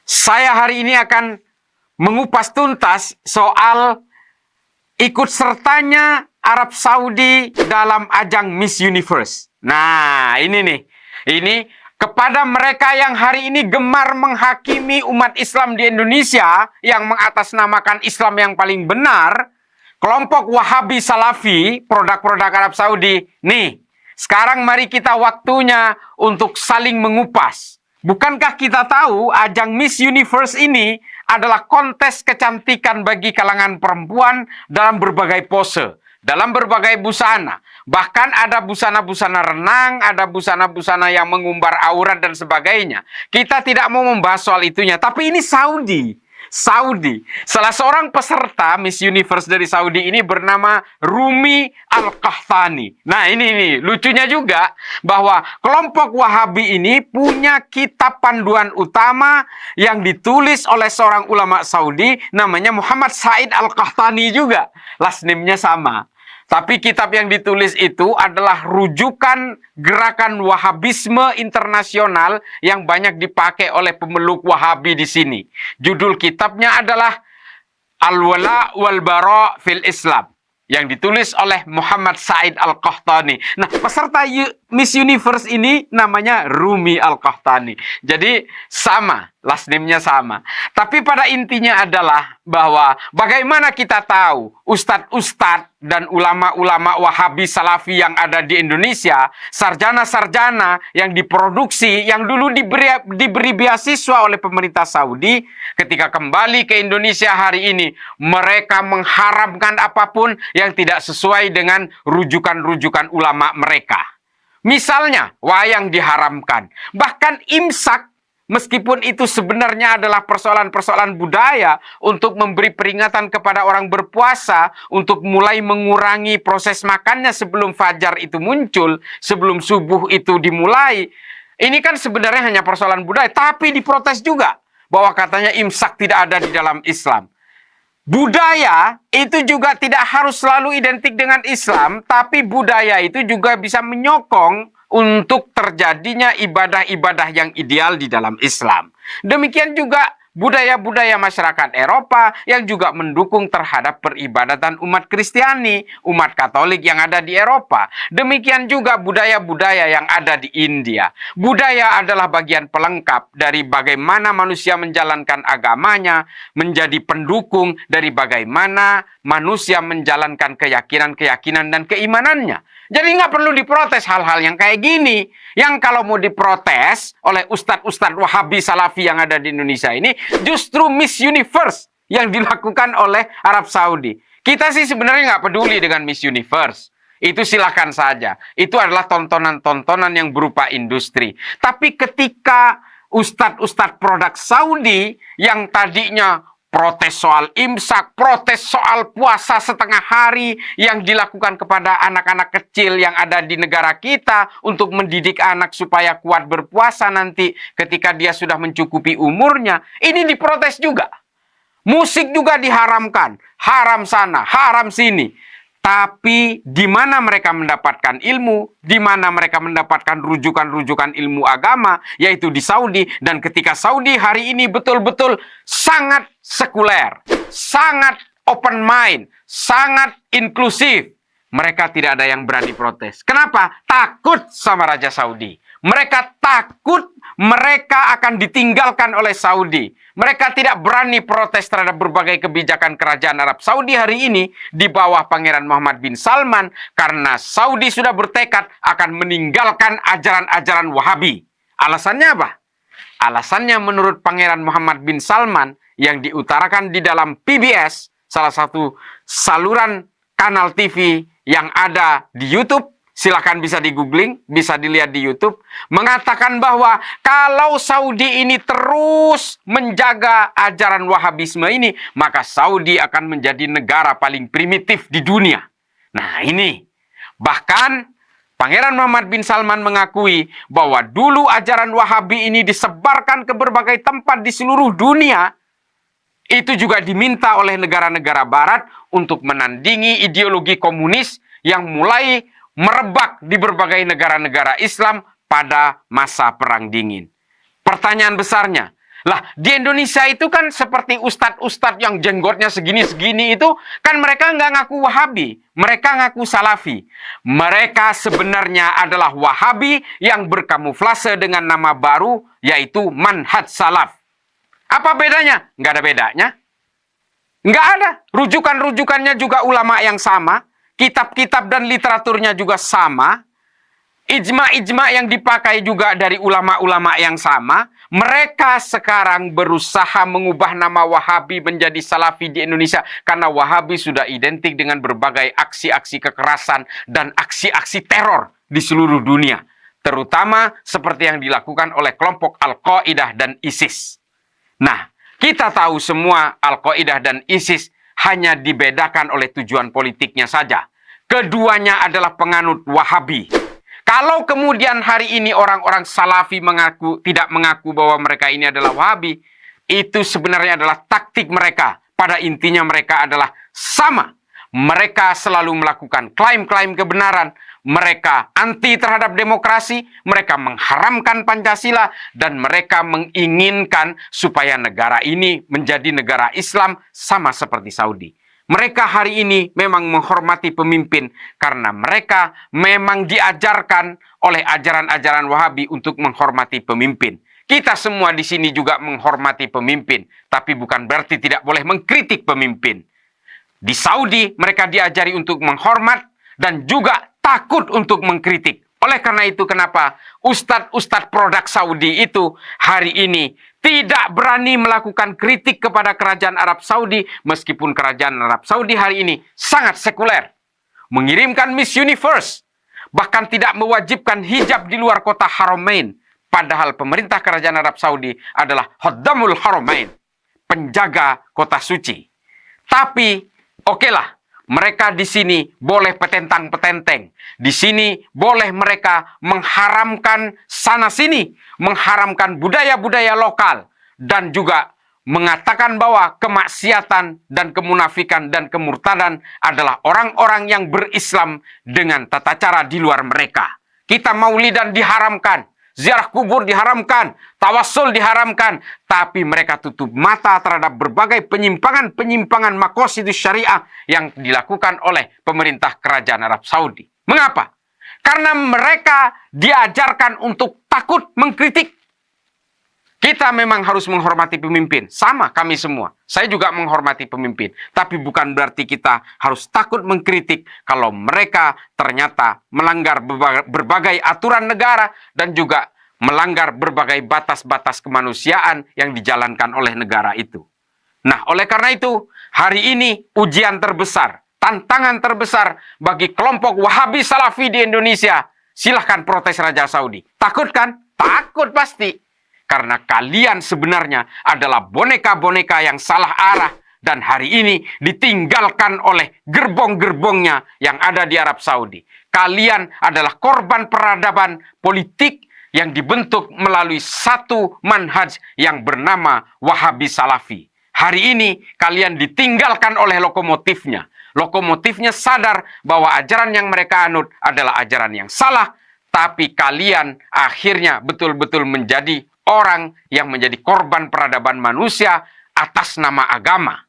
Saya hari ini akan mengupas tuntas soal ikut sertanya Arab Saudi dalam ajang Miss Universe. Nah, ini nih. Ini kepada mereka yang hari ini gemar menghakimi umat Islam di Indonesia yang mengatasnamakan Islam yang paling benar, kelompok Wahabi Salafi, produk-produk Arab Saudi. Nih, sekarang mari kita waktunya untuk saling mengupas. Bukankah kita tahu ajang Miss Universe ini adalah kontes kecantikan bagi kalangan perempuan dalam berbagai pose, dalam berbagai busana. Bahkan ada busana-busana renang, ada busana-busana yang mengumbar aurat dan sebagainya. Kita tidak mau membahas soal itunya, tapi ini Saudi. Salah seorang peserta Miss Universe dari Saudi ini bernama Rumi Al-Qahtani. Nah ini lucunya juga bahwa kelompok Wahabi ini punya kitab panduan utama yang ditulis oleh seorang ulama Saudi namanya Muhammad Said Al-Qahtani juga. Last name-nya sama. Tapi kitab yang ditulis itu adalah rujukan gerakan Wahabisme internasional yang banyak dipakai oleh pemeluk Wahabi di sini. Judul kitabnya adalah Al-Wala wal Bara fil Islam yang ditulis oleh Muhammad Said Al-Qahtani. Nah, peserta Miss Universe ini namanya Rumi Al-Qahtani. Jadi sama, last name-nya sama. Tapi pada intinya adalah bahwa bagaimana kita tahu ustadz-ustadz dan ulama-ulama Wahabi Salafi yang ada di Indonesia, sarjana-sarjana yang diproduksi, yang dulu diberi beasiswa oleh pemerintah Saudi, ketika kembali ke Indonesia hari ini, mereka mengharamkan apapun yang tidak sesuai dengan rujukan-rujukan ulama mereka. Misalnya, wayang diharamkan. Bahkan imsak, meskipun itu sebenarnya adalah persoalan-persoalan budaya untuk memberi peringatan kepada orang berpuasa untuk mulai mengurangi proses makannya sebelum fajar itu muncul, sebelum subuh itu dimulai. Ini kan sebenarnya hanya persoalan budaya, tapi diprotes juga bahwa katanya imsak tidak ada di dalam Islam. Budaya itu juga tidak harus selalu identik dengan Islam, tapi budaya itu juga bisa menyokong untuk terjadinya ibadah-ibadah yang ideal di dalam Islam. Demikian juga budaya-budaya masyarakat Eropa yang juga mendukung terhadap peribadatan umat Kristiani, umat Katolik yang ada di Eropa. Demikian juga budaya-budaya yang ada di India. Budaya adalah bagian pelengkap dari bagaimana manusia menjalankan agamanya, menjadi pendukung dari bagaimana manusia menjalankan keyakinan-keyakinan dan keimanannya. Jadi nggak perlu diprotes hal-hal yang kayak gini. Yang kalau mau diprotes oleh ustadz-ustadz Wahabi Salafi yang ada di Indonesia ini, justru Miss Universe yang dilakukan oleh Arab Saudi. Kita sih sebenarnya nggak peduli dengan Miss Universe. Itu silakan saja. Itu adalah tontonan-tontonan yang berupa industri. Tapi ketika ustadz-ustadz produk Saudi yang tadinya protes soal imsak, protes soal puasa setengah hari yang dilakukan kepada anak-anak kecil yang ada di negara kita untuk mendidik anak supaya kuat berpuasa nanti ketika dia sudah mencukupi umurnya. Ini diprotes juga. Musik juga diharamkan. Haram sana, haram sini. Tapi di mana mereka mendapatkan ilmu, di mana mereka mendapatkan rujukan-rujukan ilmu agama, yaitu di Saudi. Dan ketika Saudi hari ini betul-betul sangat sekuler, sangat open mind, sangat inklusif, mereka tidak ada yang berani protes. Kenapa? Takut sama Raja Saudi. Mereka takut mereka akan ditinggalkan oleh Saudi. Mereka tidak berani protes terhadap berbagai kebijakan kerajaan Arab Saudi hari ini di bawah Pangeran Muhammad bin Salman karena Saudi sudah bertekad akan meninggalkan ajaran-ajaran Wahabi. Alasannya apa? Alasannya menurut Pangeran Muhammad bin Salman yang diutarakan di dalam PBS, salah satu saluran kanal TV yang ada di YouTube, silakan bisa di-googling, bisa dilihat di YouTube, mengatakan bahwa kalau Saudi ini terus menjaga ajaran Wahabisme ini, maka Saudi akan menjadi negara paling primitif di dunia. Nah ini, bahkan Pangeran Muhammad bin Salman mengakui bahwa dulu ajaran Wahabi ini disebarkan ke berbagai tempat di seluruh dunia. Itu juga diminta oleh negara-negara barat untuk menandingi ideologi komunis yang mulai merebak di berbagai negara-negara Islam pada masa Perang Dingin. Pertanyaan besarnya, Lah, di Indonesia itu kan seperti ustadz-ustadz yang jenggotnya segini-segini itu, kan mereka nggak ngaku Wahabi, mereka ngaku Salafi. Mereka sebenarnya adalah Wahabi yang berkamuflase dengan nama baru, yaitu Manhaj Salaf. Apa bedanya? Nggak ada bedanya. Nggak ada. Rujukan-rujukannya juga ulama yang sama, kitab-kitab dan literaturnya juga sama, ijma-ijma yang dipakai juga dari ulama-ulama yang sama. Mereka sekarang berusaha mengubah nama Wahabi menjadi Salafi di Indonesia karena Wahabi sudah identik dengan berbagai aksi-aksi kekerasan dan aksi-aksi teror di seluruh dunia, terutama seperti yang dilakukan oleh kelompok Al-Qaeda dan ISIS. Nah, kita tahu semua Al-Qaeda dan ISIS hanya dibedakan oleh tujuan politiknya saja. Keduanya adalah penganut Wahabi. Kalau kemudian hari ini orang-orang Salafi tidak mengaku bahwa mereka ini adalah Wahabi, itu sebenarnya adalah taktik mereka. Pada intinya mereka adalah sama. Mereka selalu melakukan klaim-klaim kebenaran. Mereka anti terhadap demokrasi, mereka mengharamkan Pancasila, dan mereka menginginkan supaya negara ini menjadi negara Islam sama seperti Saudi. Mereka hari ini memang menghormati pemimpin karena mereka memang diajarkan oleh ajaran-ajaran Wahabi untuk menghormati pemimpin. Kita semua di sini juga menghormati pemimpin, tapi bukan berarti tidak boleh mengkritik pemimpin. Di Saudi mereka diajari untuk menghormat dan juga takut untuk mengkritik. Oleh karena itu kenapa ustadz-ustadz produk Saudi itu hari ini tidak berani melakukan kritik kepada kerajaan Arab Saudi, meskipun kerajaan Arab Saudi hari ini sangat sekuler. Mengirimkan Miss Universe, bahkan tidak mewajibkan hijab di luar kota Haramain. Padahal pemerintah kerajaan Arab Saudi adalah Khaddamul Haramain, penjaga kota suci. Tapi, okelah, mereka di sini boleh petentang-petenteng. Di sini boleh mereka mengharamkan sana-sini, mengharamkan budaya-budaya lokal, dan juga mengatakan bahwa kemaksiatan dan kemunafikan dan kemurtadan adalah orang-orang yang berislam dengan tata cara di luar mereka. Kita maulidan diharamkan, ziarah kubur diharamkan, tawassul diharamkan, tapi mereka tutup mata terhadap berbagai penyimpangan-penyimpangan maqasidus syariah yang dilakukan oleh pemerintah kerajaan Arab Saudi. Mengapa? Karena mereka diajarkan untuk takut mengkritik. Kita memang harus menghormati pemimpin, sama kami semua. Saya juga menghormati pemimpin, tapi bukan berarti kita harus takut mengkritik kalau mereka ternyata melanggar berbagai aturan negara dan juga melanggar berbagai batas-batas kemanusiaan yang dijalankan oleh negara itu. Nah, oleh karena itu, hari ini ujian terbesar, tantangan terbesar bagi kelompok Wahabi Salafi di Indonesia. Silahkan protes Raja Saudi. Takut kan? Takut pasti. Karena kalian sebenarnya adalah boneka-boneka yang salah arah dan hari ini ditinggalkan oleh gerbong-gerbongnya yang ada di Arab Saudi. Kalian adalah korban peradaban politik yang dibentuk melalui satu manhaj yang bernama Wahabi Salafi. Hari ini kalian ditinggalkan oleh lokomotifnya. Lokomotifnya sadar bahwa ajaran yang mereka anut adalah ajaran yang salah, tapi kalian akhirnya betul-betul menjadi orang yang menjadi korban peradaban manusia atas nama agama.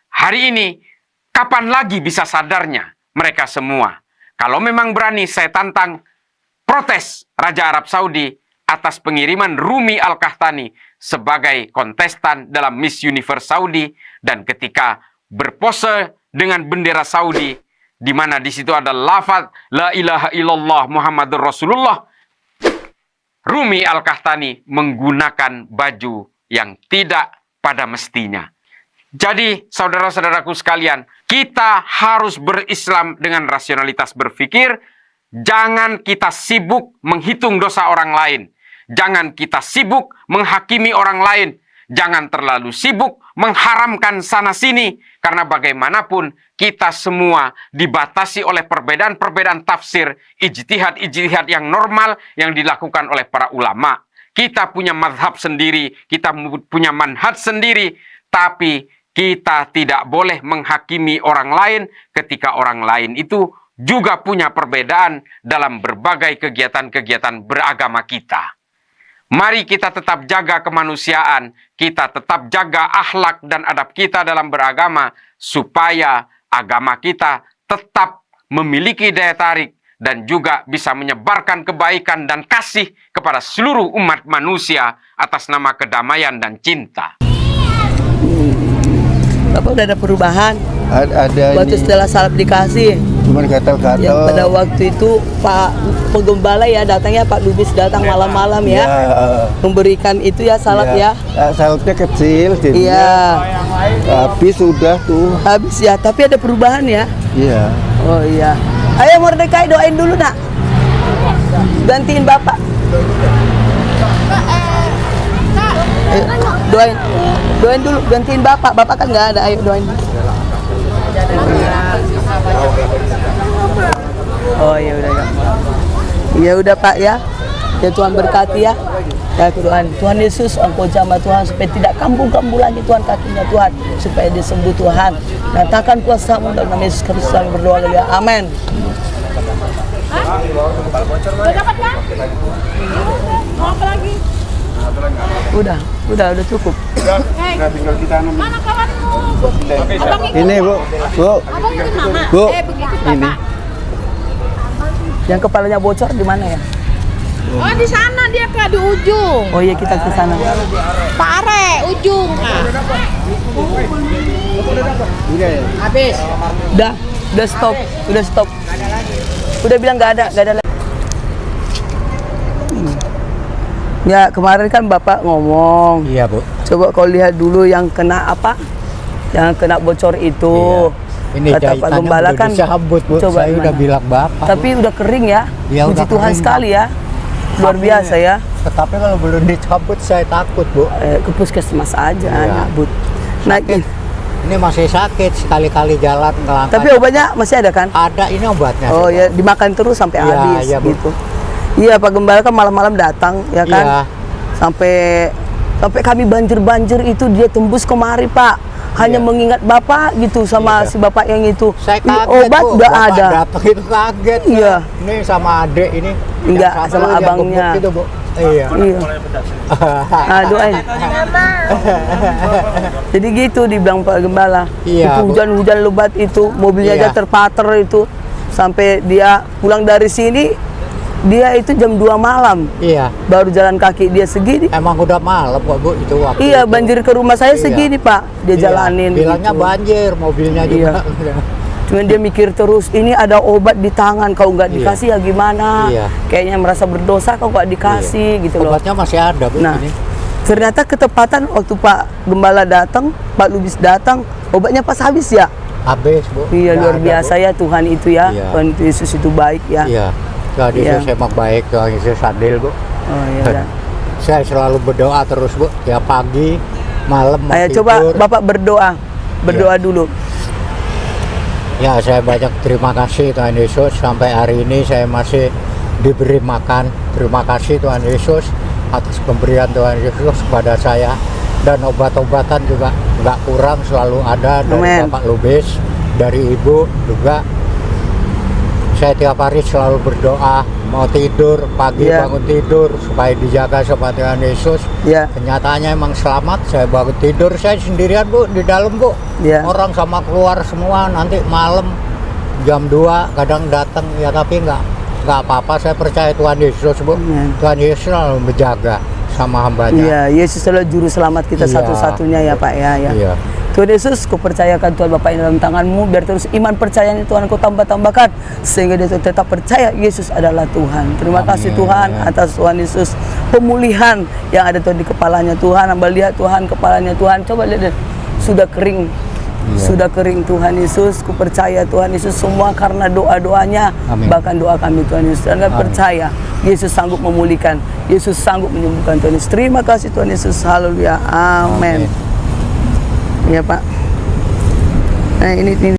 Hari ini, kapan lagi bisa sadarnya mereka semua? Kalau memang berani, saya tantang protes Raja Arab Saudi atas pengiriman Rumi Al-Qahtani sebagai kontestan dalam Miss Universe Saudi, dan ketika berpose dengan bendera Saudi, di mana di situ ada lafaz La ilaha illallah Muhammadur Rasulullah, Rumi Al-Qahtani menggunakan baju yang tidak pada mestinya. Jadi, saudara-saudaraku sekalian, kita harus berislam dengan rasionalitas berpikir. Jangan kita sibuk menghitung dosa orang lain. Jangan kita sibuk menghakimi orang lain. Jangan terlalu sibuk mengharamkan sana-sini. Karena bagaimanapun kita semua dibatasi oleh perbedaan-perbedaan tafsir, ijtihad-ijtihad yang normal yang dilakukan oleh para ulama. Kita punya mazhab sendiri, kita punya manhaj sendiri, tapi kita tidak boleh menghakimi orang lain ketika orang lain itu juga punya perbedaan dalam berbagai kegiatan-kegiatan beragama kita. Mari kita tetap jaga kemanusiaan, kita tetap jaga akhlak dan adab kita dalam beragama, supaya agama kita tetap memiliki daya tarik dan juga bisa menyebarkan kebaikan dan kasih kepada seluruh umat manusia atas nama kedamaian dan cinta. Bapak udah ada perubahan? Ada waktu ini, setelah salep dikasih. cuman gatal-gatal. Yang pada waktu itu Pak Penggembala ya datangnya, Pak Lubis datang malam-malam ya, memberikan itu ya salep ya. Salepnya kecil, jadinya Iya. habis sudah tuh. Habis ya, tapi ada perubahan ya. Iya. Oh iya. Ayo Mordekai doain dulu nak. Gantiin Bapak. Ayo, doain dulu, gantiin Bapak. Bapak kan nggak ada, ayo doain. Oh ya udah ya. Ya udah Pak ya. Ya Tuhan berkati ya. Ya Tuhan, Tuhan Yesus, Engkau jamah Tuhan supaya tidak kambuh-kambuh lagi Tuhan kakinya Tuhan, supaya dia sembuh Tuhan. Nyatakan kuasa-Mu dalam nama Yesus Kristus kami berdoa ya. Amin. Udah dapat kan? Mau apa lagi? Udah cukup. Mana kawanmu? Abang ikut. Ini Bu, Abang ikut mama. Bu, Begitu ini. Bapak. Yang kepalanya bocor di mana ya? Oh di sana dia ke di ujung. Oh iya kita ke sana. Pare ujung. Ah. Habis. Udah stop. Udah bilang nggak ada lagi. Ya kemarin kan Bapak ngomong. Iya Bu. Coba kau lihat dulu yang kena apa? Yang kena bocor itu. Iya. Ini Kata Pak Gembala kan. disabut Bu. Coba Saya udah gimana? bilang Bapak. Tapi udah kering ya. Ya, Puji udah Tuhan kering, sekali ya. Luar Tapi- biasa ya. Tetapi kalau belum dicabut saya takut Bu. Ke puskesmas aja Iya. nyabut. Naikin. Ini masih sakit, sekali-kali jalan ngelangkah. Tapi obatnya masih ada kan? ada ini obatnya. Oh ya, dimakan terus sampai Iya, habis iya, Bu. gitu. Iya, Pak Gembala kan malam-malam datang ya kan? Iya. Sampai kami banjir itu dia tembus kemari, Pak. Hanya Iya. mengingat Bapak gitu sama Iya. si Bapak yang itu. Saya Ini kaget obat Bu. udah Bapak ada. datang itu kaget. Iya. Ini sama adik ini. Enggak, Yang satu sama yang abangnya. gemuk itu Bu. Iya. Iya. Doain. Jadi gitu dibilang Pak Gembala. Iya, Itu Bu. hujan-hujan lebat itu, mobilnya Iya. aja terpater itu. Sampai dia pulang dari sini, dia itu jam 2 malam. Iya. Baru jalan kaki dia segini. Emang udah malam kok Bu itu waktu Iya, itu. banjir ke rumah saya Iya. segini, Pak. Dia Iya. jalanin Bilangnya gitu. banjir, mobilnya juga. Cuman dia mikir terus, ini ada obat di tangan, kalau nggak Iya. dikasih ya gimana? Iya. Kayaknya merasa berdosa kalau nggak dikasih gitu loh. Obatnya masih ada Bu Nah, ini. ternyata ketepatan waktu Pak Gembala datang, Pak Lubis datang, obatnya pas habis ya. Habis Bu. Iya, Nggak luar ada, biasa Bu. ya Tuhan itu ya. Iya. Tuhan Yesus itu baik ya. Iya. Tuhan Iya. Yesus emang baik, Tuhan Yesus adil Bu. Oh iya. udah. Saya selalu berdoa terus Bu, tiap pagi, malam mau Ayo tidur. coba Bapak berdoa. Berdoa dulu. Ya, saya banyak terima kasih Tuhan Yesus, sampai hari ini saya masih diberi makan. Terima kasih Tuhan Yesus atas pemberian Tuhan Yesus kepada saya, dan obat-obatan juga nggak kurang, selalu ada dari Amen. Bapak Lubis, dari Ibu juga. Saya tiap hari selalu berdoa, mau tidur pagi Iya. bangun tidur supaya dijaga sama Tuhan Yesus. Ya. Kenyataannya emang selamat. Saya bangun tidur saya sendirian Bu di dalam Bu. Iya. Orang sama keluar semua, nanti malam jam 2 kadang datang ya, tapi nggak apa-apa. Saya percaya Tuhan Yesus Bu. Amen. Tuhan Yesus selalu menjaga sama hambanya. Iya, Yesus adalah juru selamat kita Iya. satu-satunya ya Pak ya. Iya. Tuhan Yesus, ku percayakan Tuhan Bapak ini dalam tangan-Mu, biar terus iman percayanya Tuhan Kau tambah-tambahkan, sehingga dia tetap percaya Yesus adalah Tuhan. Terima kasih Amin. Tuhan atas Tuhan Yesus, pemulihan yang ada Tuhan di kepalanya Tuhan. Hamba lihat Tuhan kepalanya Tuhan, coba lihat deh, sudah kering. Iya. Sudah kering Tuhan Yesus, ku percaya Tuhan Yesus semua karena doa-doanya, Amin. bahkan doa kami Tuhan Yesus. Dan kami Amin. percaya Yesus sanggup memulihkan, Yesus sanggup menyembuhkan Tuhan Yesus. Terima kasih Tuhan Yesus, haleluya, amin. Amin. Iya Pak. Nah ini